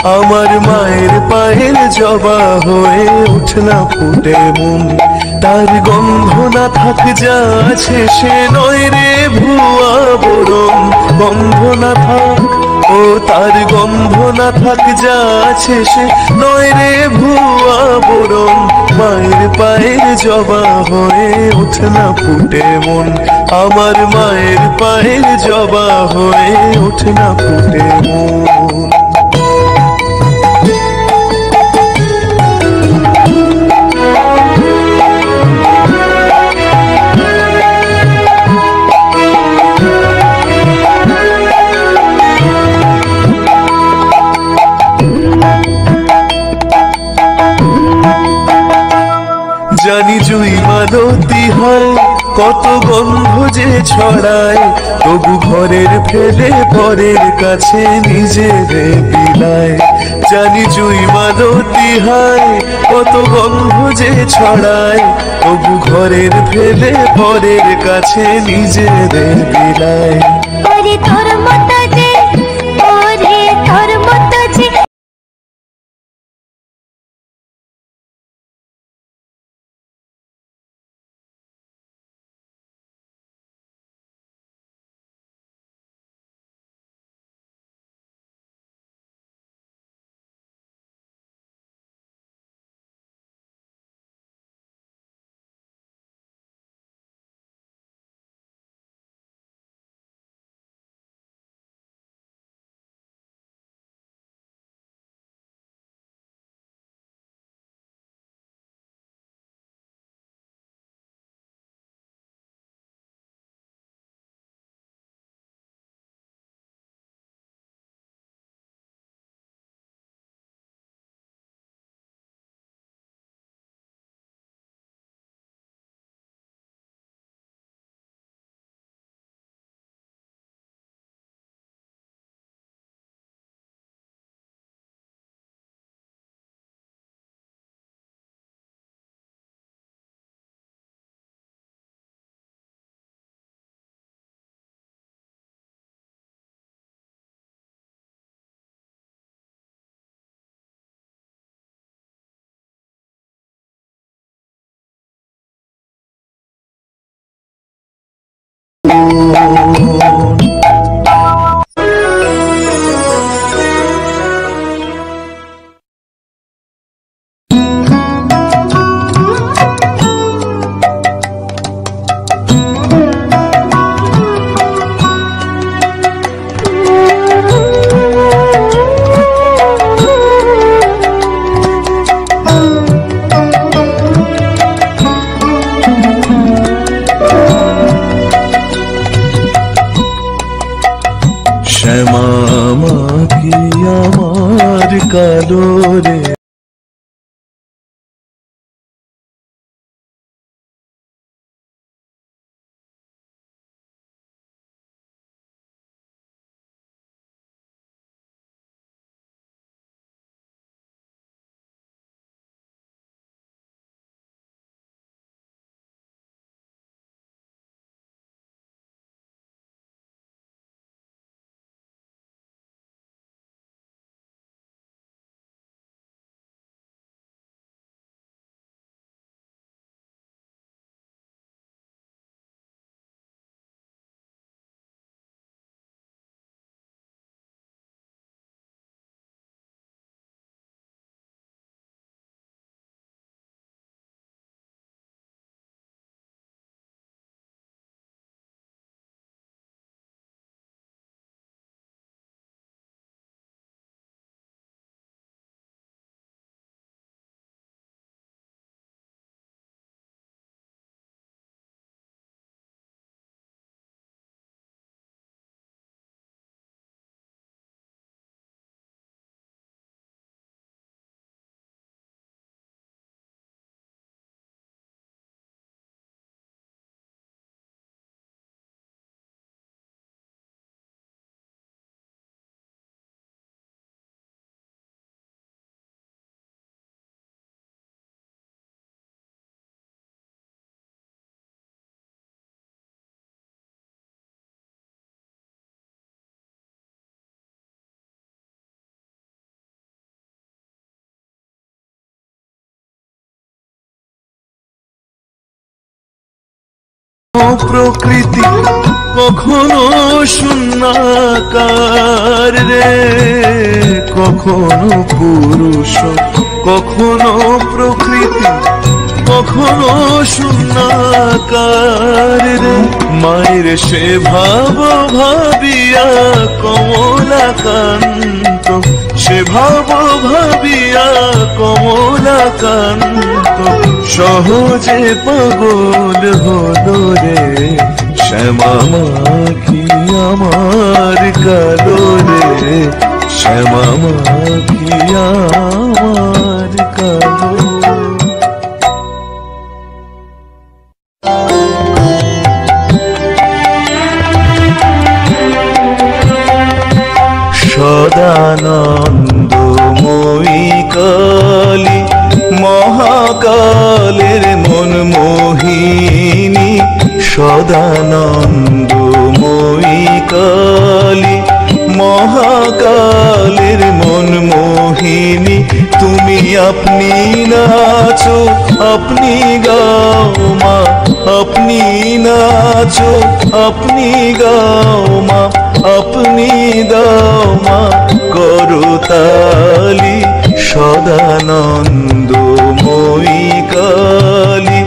আমার মায়ের পায়ের জবা হয়ে উঠনা ফুটে মন, তার গন্ধ না থাক যা আছে সে নয় রে ভুয়া বরণ। গন্ধ না থাক, ও তার গন্ধ না থাক যা আছে সে নয় রে ভুয়া বরণ। মায়ের পায়ের জবা হয়ে উঠনা ফুটে মন, আমার মায়ের পায়ের জবা হয়ে উঠনা ফুটে মন। জানি জুই মালতী হয়, কত গন্ধ যে ছড়ায়, তবু ঘরের ফেলে পরের কাছে নিজেরে বিলায়। জানি জুই মালতী হয়, কত গন্ধ যে ছড়ায়, তবু ঘরের ফেলে পরের কাছে নিজেরে বিলায়। ওরে তোর মতো যে, ওরে তোর মতো যে শ্যামা কি আমার কালো রে। প্রকৃতি কখনো শূন্যাকার রে, কখনো পুরুষ কখনো প্রকৃতি কখনো শূন্যাকার রে। মায়ের সে ভাব ভাবিয়া কমলাকান্ত, সে ভাব ভাবিয়া কমলাকান্ত সহজে পাগল হলো রে। শ্যামা মাখি আমার কালো রে, শ্যামা মাখি আমার কালো। সদানন্দময়ী কালী মহাকালের মন মোহিনী, সদানন্দময়ী কালী মহাকালের মন মোহিনী। তুমি আপনি নাচো আপনি গাও মা, আপনি নাচো আপনি গাও মা, আপনি দাও মা করতালি। সদানন্দময়ী কালী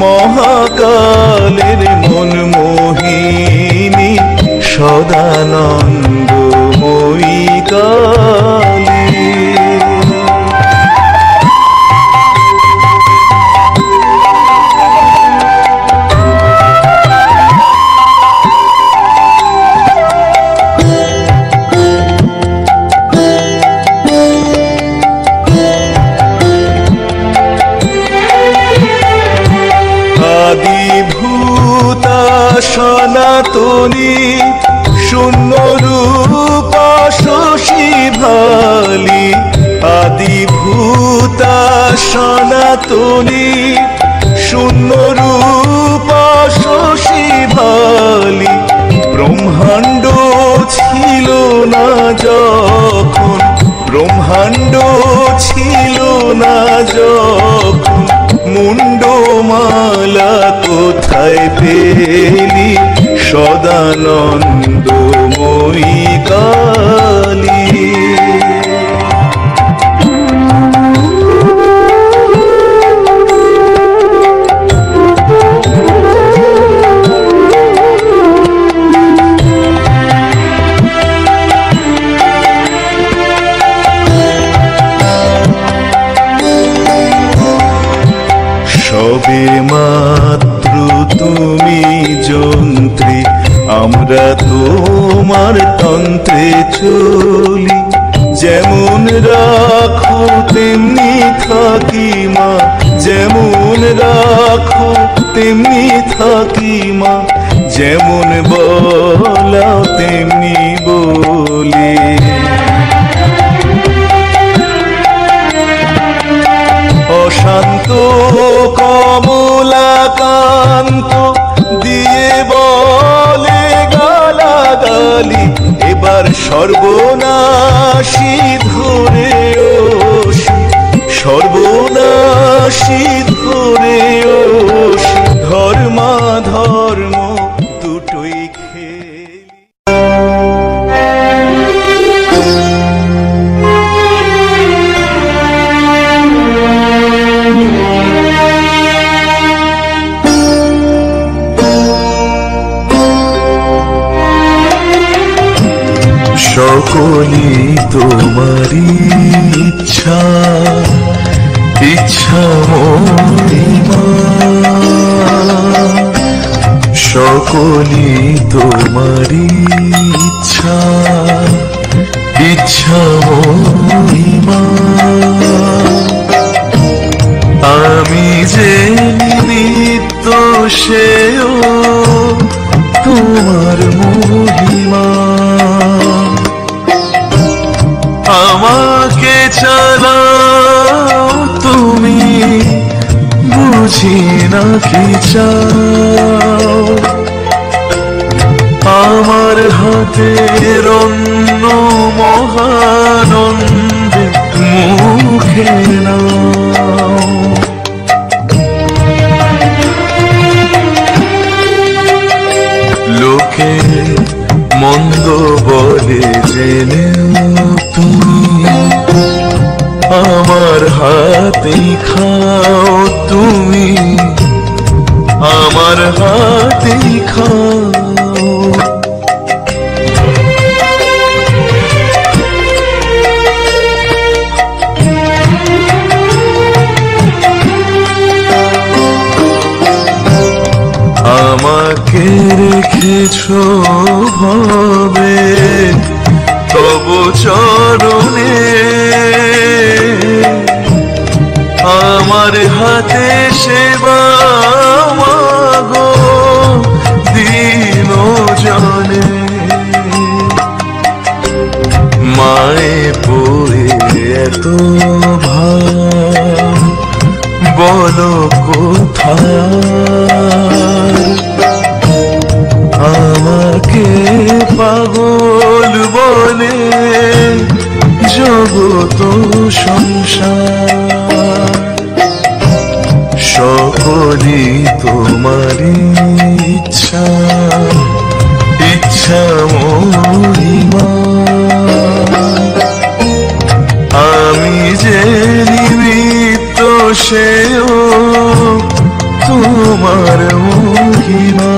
মহাকালের মন মোহিনী, সদানন্দময়ী কালী। আদিভূতা সনাতনী শূন্য রূপা শশী ভালি, আদিভূতা সনাতনী শূন্য রূপা শশী ভালি। ব্রহ্মাণ্ড ছিল না যখন, ব্রহ্মাণ্ড ছিল না যখন, মুন্ডমালা কোথায় পেলি? সদানন্দময়ী কালী। সবে মাত্র তুমি যন্ত্রী, আমরা তোমার তন্ত্রে চলি। যেমন রাখো তেমনি থাকি মা, যেমন রাখো তেমনি থাকি মা, যেমন বলাও তেমনি বলি। অশান্ত কমলাকান্ত দিয়ে বলে গালাগালি, এবার সর্বনাশী ধরে ওষি, সর্বনাশী ধরে ওষি। ধর্মা ধর্ম দুটোই খেলি। সকলি তোমারি ইচ্ছা, ইচ্ছা মহিমা। সকলি তোমারি ইচ্ছা, ইচ্ছা মহিমা। আমি যে নিমিত্ত সেও তোমার মহিমা। আমাকে চালাও তুমি, বুঝি না কি চাও। আমার হাতের অন্য মহানন্দে মুখে নাও। হাতেই খাও তুমি, আমার হাতেই খাও। আমাকে রেখেছো ভাবে তব চরণে, আমার হাতে সেবা মাগো দিন জনে। মায়ে পড়ে এত ভাব বলো কোথায়, আমাকে পাগল বলে জগত সংসার। সকলই তোমারই ইচ্ছা, ইচ্ছা মহিমা। আমি যে নিমিত্ত সেও তোমার মহিমা।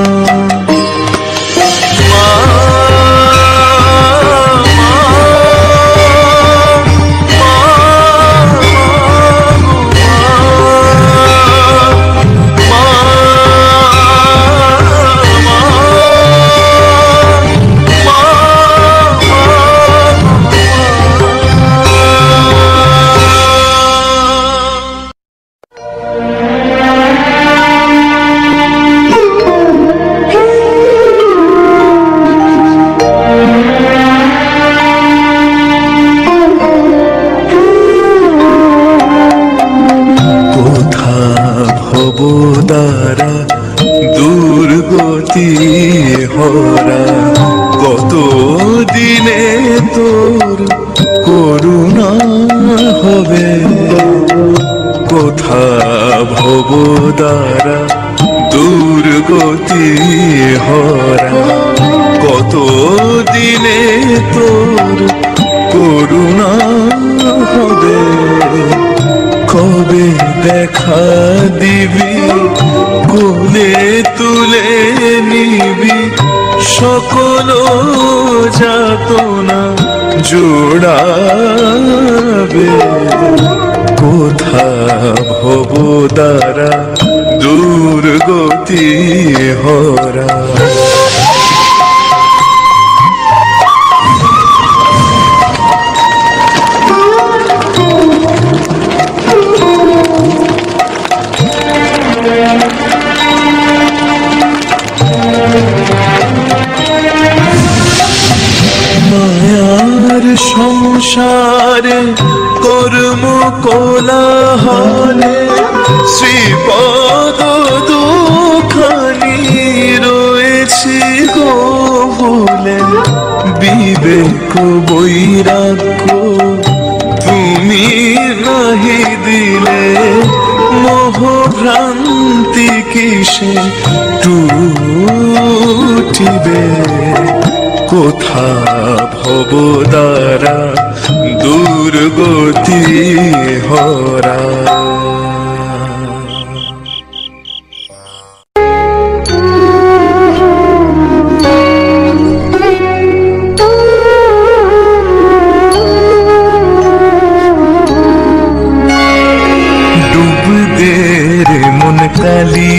দ্বারা দুর্গতি হরা, কত দিনে তোর করুণা হবে। কোথা ভব দ্বারা দুর্গতি হরা, কত দিনে তোর করুণা হবে। কবে দেখা দিবি, কোলে তুলে নিবি, সকল যাতনা জোড়াবে। কোথা ভব দ্বারা দুর্গতি হরা। মায়ার সংসারে কর্ম কোলাহলে, শ্রীপদ দুখানি রয়েছি গো ভুলে। বিবেক বৈরাগ্য তুমি নাহি দিলে, মোহভ্রান্তি কিসে টুটিবে। কোথা ভব দ্বারা দুর্গতি হরা। ডুব দে রে মন কালি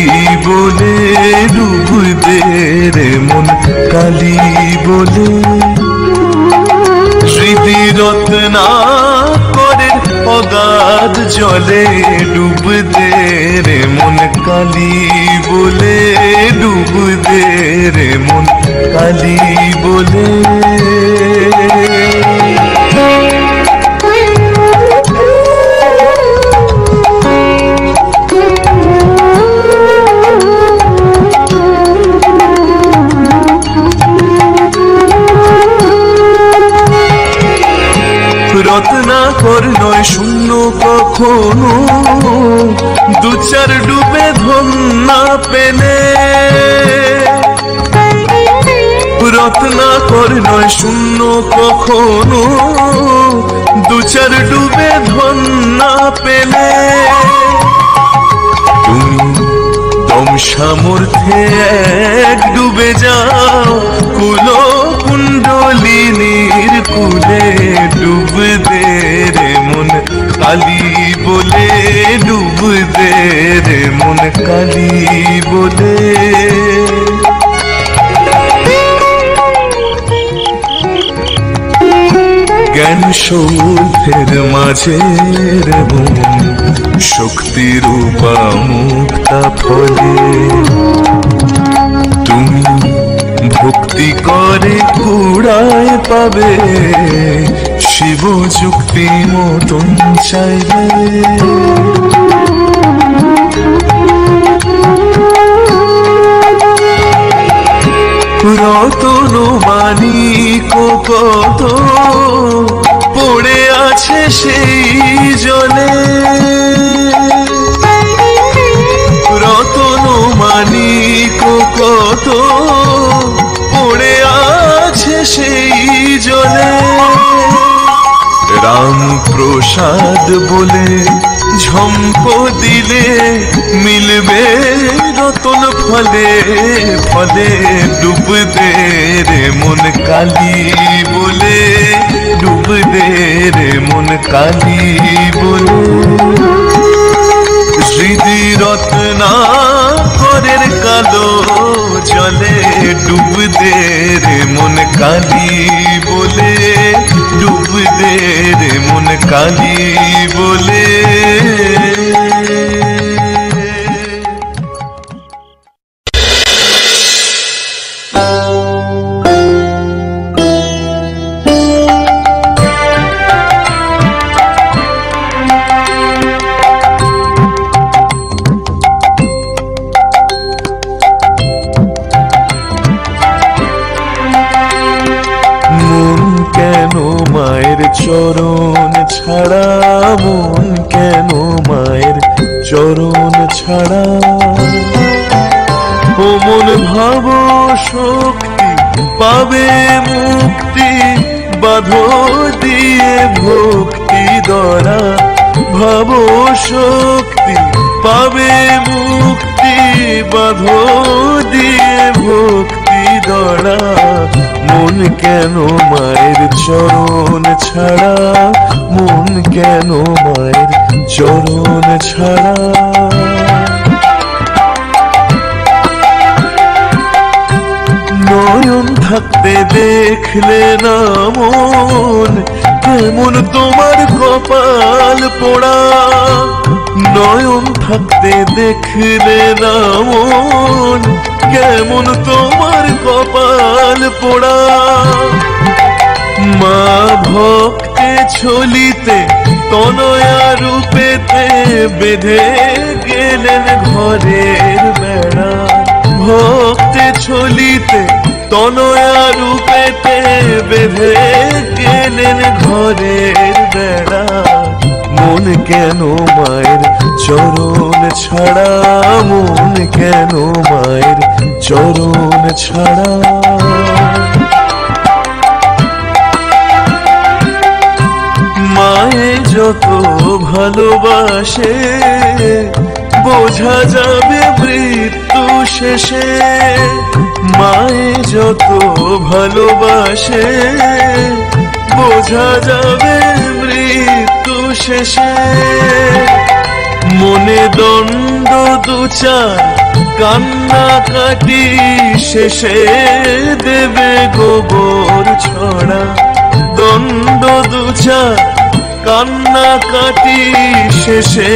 বলে, ডুব দে রে মন কালি বলে। স্মৃতি রত্না করে অগাধ জলে, ডুব দে রে মন কালি বলে, ডুব দে রে মন কালি বলে। রত্নাকর নয় শূন্য কখনো, দু চার ডুবে ধন না পেলে। রত্নাকর নয় শূন্য কখনো, দু চার ডুবে ধন না পেলে তুমি দম সামর্থ্যে এক ডুবে যাও কুলো কুণ্ডলিনীর কুলে ডুব দে রে মন কালী বলে ডুব দে রে মন কালী বলে জ্ঞান সৌধের মাঝের মন শক্তির রূপা মুক্তা ফলে তুমি ভক্তি করে কুড়ায় পাবে শিব যুক্তি মতন চাইবে রতন মানিক কত পড়ে আছে সেই জলে রতন মানিক কত পড়ে আছে সেই জলে রাম প্রসাদ বলে ঝম্প দিলে মিলবে রতন ফলে ফলে ডুব দে রে মন কালী বলে ডুব দে রে মন কালী বলে হৃদি রত্নাকরের কালো জলে ডুব দে রে মন কালী বলে ডুব দে রে মন কালী বলে চরণ ছাড়া মন কেন মায়ের চরণ ছাড়া ও মন ভাব শক্তি পাবে মুক্তি বাঁধো দিয়ে ভক্তি দ্বারা ভাব শক্তি পাবে মুক্তি বাঁধো দিয়ে ভক্তি দ্বারা মন কেন মায়ের চরণ ছাড়া মন কেন মায়ের চরণ ছাড়া নয়ন থাকতে দেখলে না মন কেমন তোমার কপাল পোড়া নয়ন থাকতে দেখলে না মন কেমন তোমার কপাল পোড়া মা ভক্তে ছলিতে তনয়া রূপেতে বেঁধে গেলেন ঘরের বেড়া ভক্তে ছলিতে তনয়া রূপেতে বেঁধে গেলেন ঘরের বেড়া মন কেন মায়ের চরণ ছাড়া মন কেন মায়ের চরণ ছাড়া মায়ে যত ভালোবাসে বোঝা যাবে মৃত্যু শেষে মায়ে যত ভালোবাসে বোঝা যাবে মৃত্যু শেষে মনে দণ্ড দুচার কান্না কাটি শেষে দেবে গোবর ছড়া দণ্ড দুচার কান্না কাটি শেষে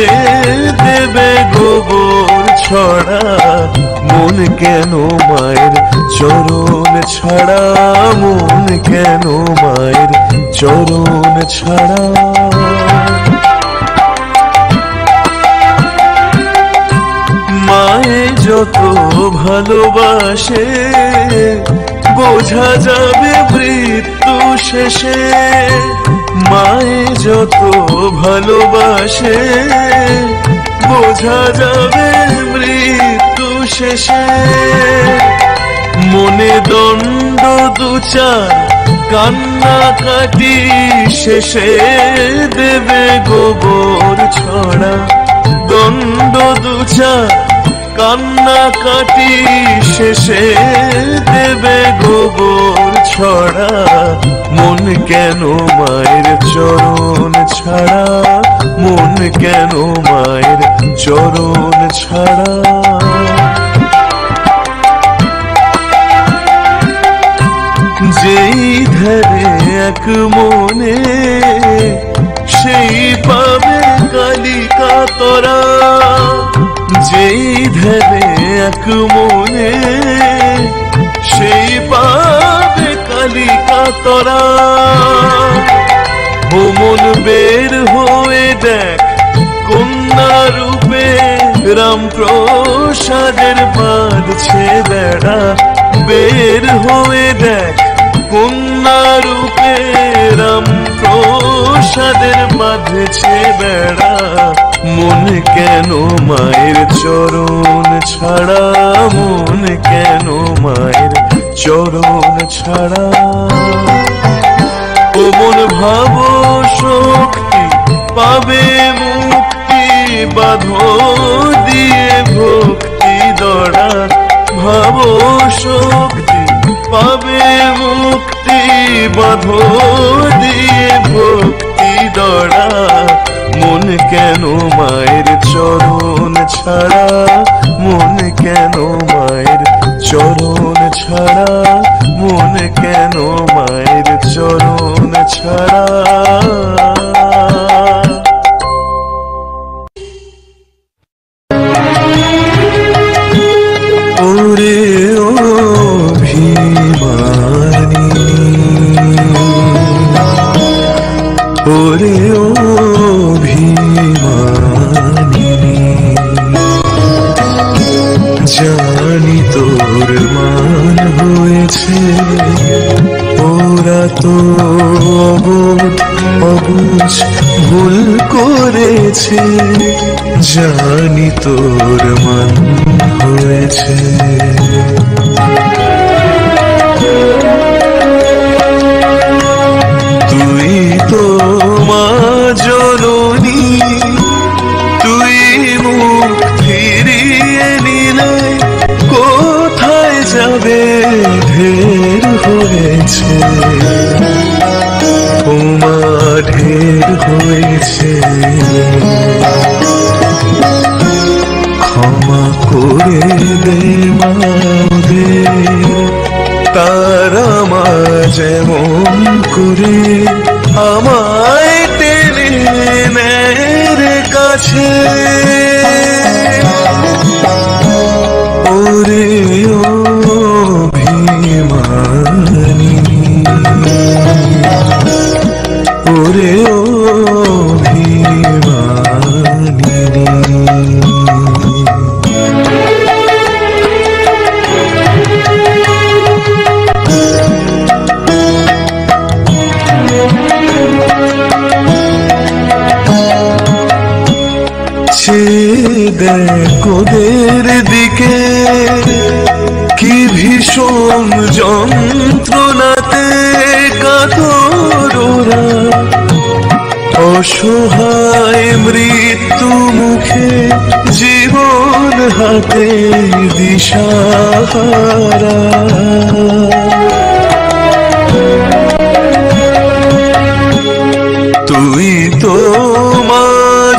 দেবে গোবর ছড়া মন কেন মায়ের চরণ ছাড়া মন কেন মায়ের চরণ ছাড়া মায়ে যত ভালোবাসে বোঝা যাবে মৃত্যু শেষে মায়ে যত ভালোবাসে বোঝা যাবে মৃত্যু শেষে মনে দণ্ড দুচার কান্নাকাটি শেষে দেবে গোবর ছড়া, দণ্ড দুচার কান্নাকাটি শেষে দেবে গোবর ছড়া। মন কেন মায়ের চরণ ছাড়া, মন কেন মায়ের চরণ ছাড়া। যেই ধরে এক মনে সেই পাবে কালিকা তোরা, যেই ধরে এক মনে সেই পাবে কালিকা তোরা। মন বের হয়ে দেখ কন্যা রূপে রামপ্রসাদের বাঁধছে বেড়া, বের হয়ে দেখ কন্যা রূপে রামপ্রসাদের বাঁধছে বেড়া। মন কেন মায়ের চরণ ছাড়া, মন কেন মায়ের চরণ ছাড়া। ও মন ভাব শক্তি পাবে মুক্তি, বাঁধো দিয়ে ভক্তি দড়া। ভাব শক্তি পাবে মুক্তি, বাঁধো দিয়ে ভক্তি দড়া। মন কেন মায়ের চরণ ছাড়া, মন কেন মায়ের চরণ ছাড়া, মন কেন মায়ের চরণ ছাড়া। ওরে ও ভিমানি, ওরে ও ভিমানি, জানি তোর মান হয়েছে, ওরা তো অবুঝ ভুল করেছে, জানি তোর মান হয়েছে। তুই তো মা জননী, তুই মুখ ফিরিয়ে নিলে কোথায় যাবে ঢের হয়েছে, ওমা ঢের হয়েছে। ক্ষমা করে দে মা ওদের, তারা মা যেমন করে আমায় টেনে নেয় কাছে। ওরে ও ভিমানি, ওরে ও ভিমানি। দেখ ওদের দিকে কি ভীষণ যন্ত্রণাতে কাতর ওরা, অসহায় মৃত্যু মুখে জীবন হাতে দিশাহারা। তুই তো মা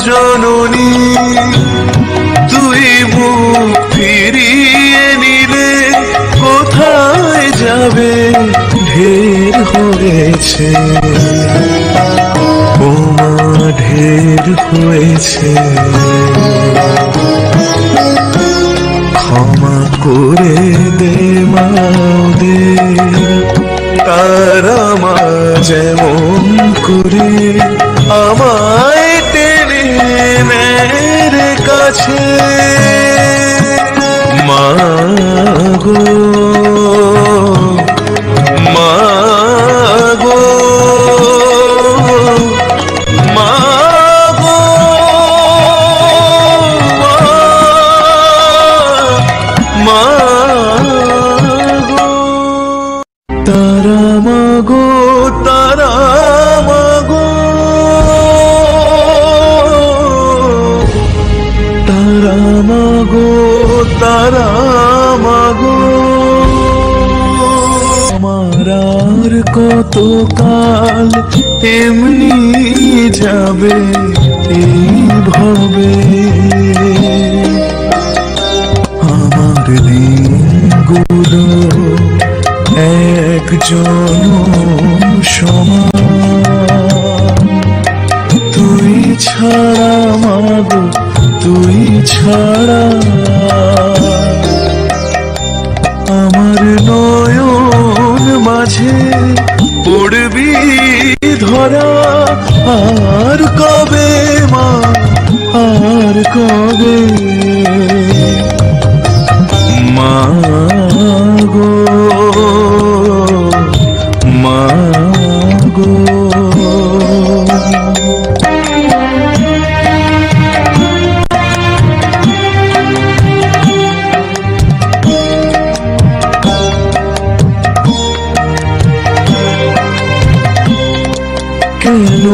জননী, তুই মুখ ফিরিয়ে নিলে কোথায় যাবে ঢের হয়েছে, ও মা ঢের হয়েছে। ক্ষমা করে দে মা ওদের, তারা মা যেমন করে আমায় টেনে নেয় কাছে। মা গো মা গো মা গো মা গো, তারা মা গো কাল এমনি যাবে এইভাবে। আমার দিনগুলো একজন সমান, তুই ছাড়া মাগো তুই ছাড়া। আমার নয়ন মাঝে পড়বি ধরা, আর কবে মা আর কবে মা গো মা গো। কেন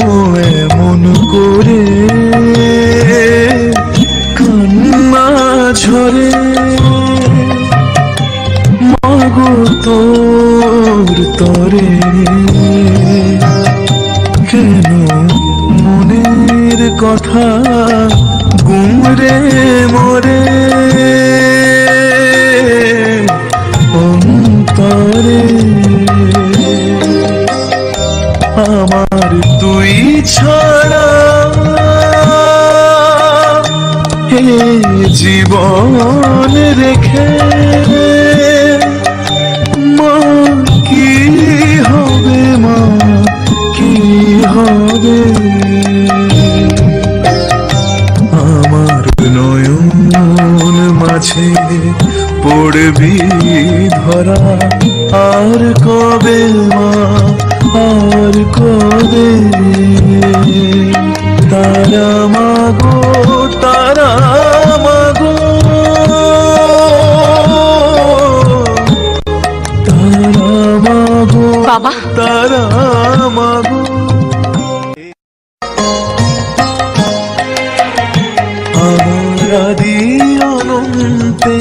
এমন করে কান্না ঝরে মাগো তোর তরে? কেন মনের কথা গুমরে মরে অন্তরে? আমার তুই ছাড়া হে জীবন রেখে মা কি হবে মা কি হবে? আমার নয়ন মাঝে পড়বি ধরা, আর কবে মা আর কবে? তারা মাগো তারা মাগো তারা মাগো বাবা তারা মাগো। আমার আদি অনন্তে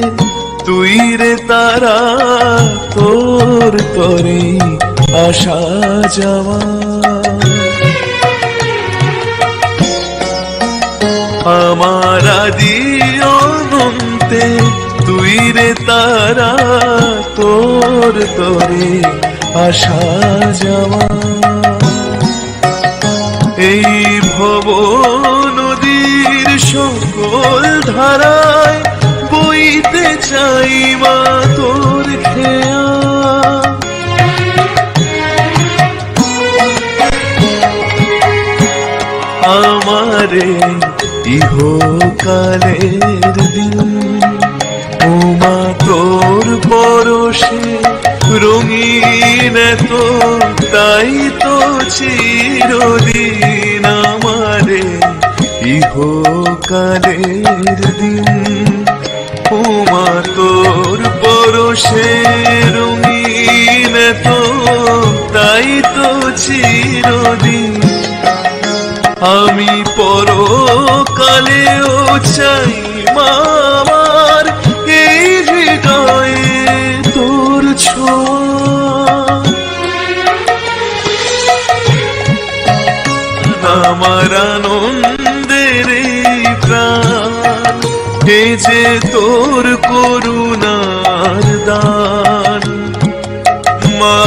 তুই রে তারা, তোর তরে আসা যাওয়া। আমার আদি অনন্তে তুই রে তারা, তোর তরে আসা যাওয়া। এই ভব নদীর সকল ধারায় বইতে চাই মা তোর খেয়া। আমারে ইহকালের দিন ও মা তোর পরশে রঙিন তো, তাই তো চিরদিন আমারে ইহকালের দিন ও মা তোর পরশে রঙিন তো, তাই তো চিরদিন। আমি পরকালেও চাই মা আমার এই হৃদয়ে তোর ছোঁয়া। আমার আনন্দের প্রাণ হে যে তোর করুণার দান মা।